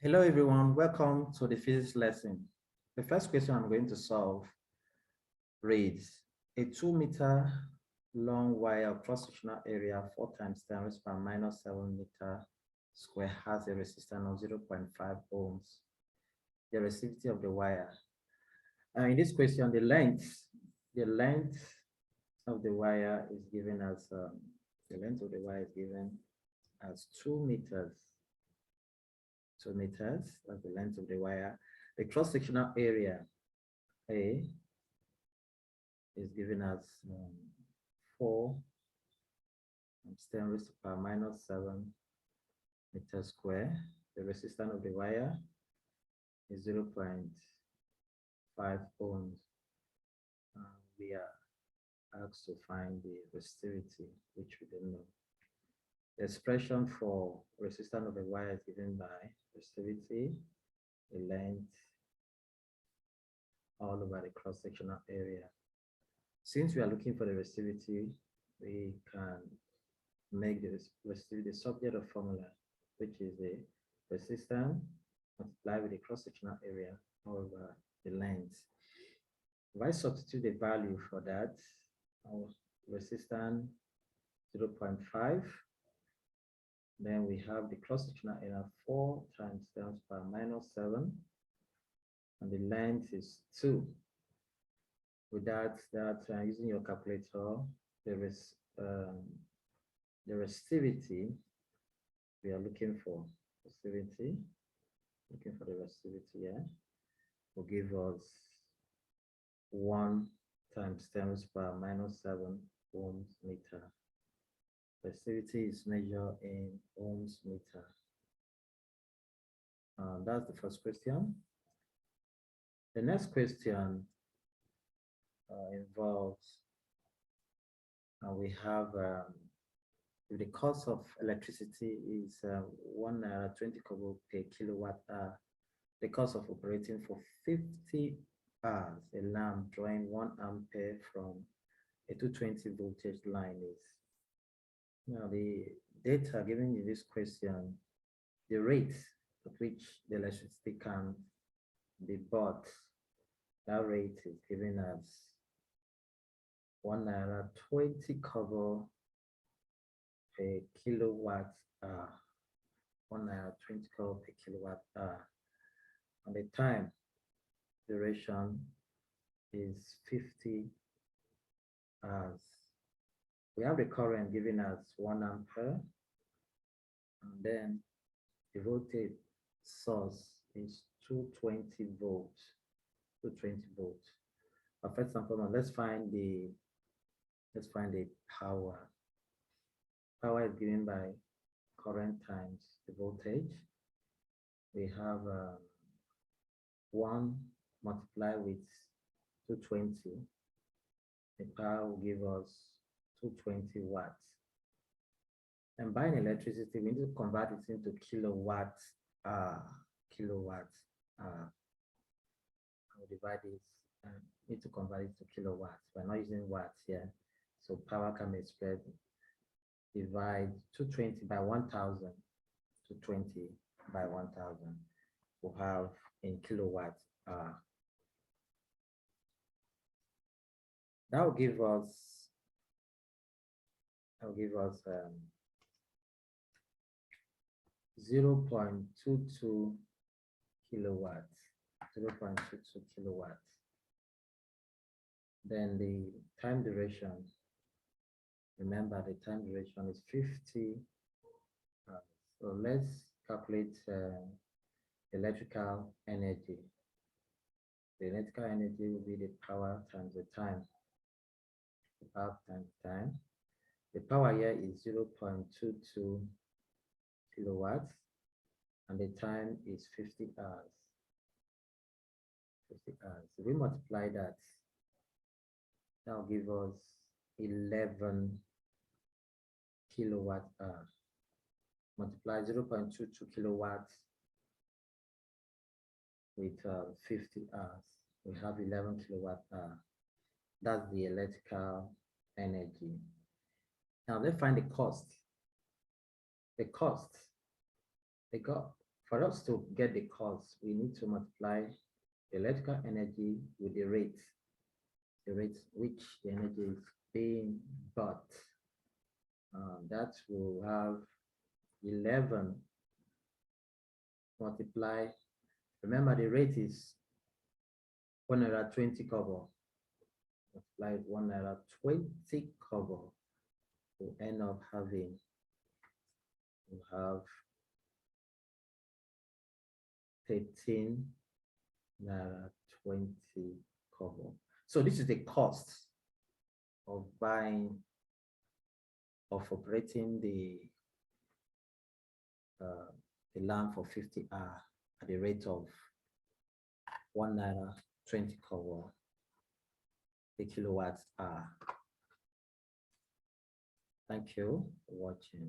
Hello everyone, welcome to the physics lesson. The first question I'm going to solve reads, a 2 meter long wire of cross-sectional area 4 times 10 raised by minus 7 meter square has a resistance of 0.5 ohms. The resistivity of the wire. In this question, the length of the wire is given as, the length of the wire is given as 2 meters. 2 meters, that's the length of the wire. The cross-sectional area, A, is given as 4 times 10 raised to the power minus 7 meters square. The resistance of the wire is 0.5 ohms. We are asked to find the resistivity, which we don't know. The expression for resistance of the wire is given by resistivity, the length, all over the cross-sectional area. Since we are looking for the resistivity, we can make the resistivity the subject of formula, which is the resistance multiplied with the cross-sectional area over the length. If I substitute the value for that, our resistance 0.5, then we have the cross-sectional area 4 times 10 to the power minus 7, and the length is 2. With that, using your calculator, there is the resistivity we are looking for. Looking for the resistivity here, will give us 1 times 10 to the power minus 7 ohms meter. Resistivity is measured in ohms meter. That's the first question. The next question involves, we have if the cost of electricity is 1.20 kobo per kilowatt hour, the cost of operating for 50 hours a lamp drawing 1 ampere from a 220 voltage line is. Now the data given in this question, the rate at which the electricity can be bought, that rate is given as 1.20 kobo per kilowatt hour. 1.20 kobo per kilowatt hour. And the time duration is 50 hours. We have the current given as 1 ampere, and then the voltage source is 220 volts. 220 volts. First and foremost, let's find the power. Power is given by current times the voltage. We have 1 multiplied with 220. The power will give us 220 watts. And buying electricity, we need to convert it into kilowatts. Kilowatts. I'll divide it and need to convert it to kilowatts. We're not using watts here, so power can be expressed. Divide 220 by 1,000. 220 by 1,000. We'll have in kilowatts. That will give us 0.22 kilowatts. 0.22 kilowatts. Then the time duration, remember the time duration is 50. So let's calculate electrical energy. The electrical energy will be the power times the time. The power times time. The power here is 0.22 kilowatts, and the time is 50 hours. 50 hours. If we multiply that, that will give us 11 kilowatt hour. Multiply 0.22 kilowatts with 50 hours. We have 11 kilowatt hour. That's the electrical energy. Now let's find the cost. The cost For us to get the cost, we need to multiply the electrical energy with the rate which the energy is being bought. That will have 11 multiply. Remember, the rate is 120 kobo. Multiply 120 kobo. To end up having, we have 13 naira 20 kobo. So this is the cost of buying, of operating the lamp for 50 hours at the rate of 1 naira 20 kobo a kilowatt hour. Thank you for watching.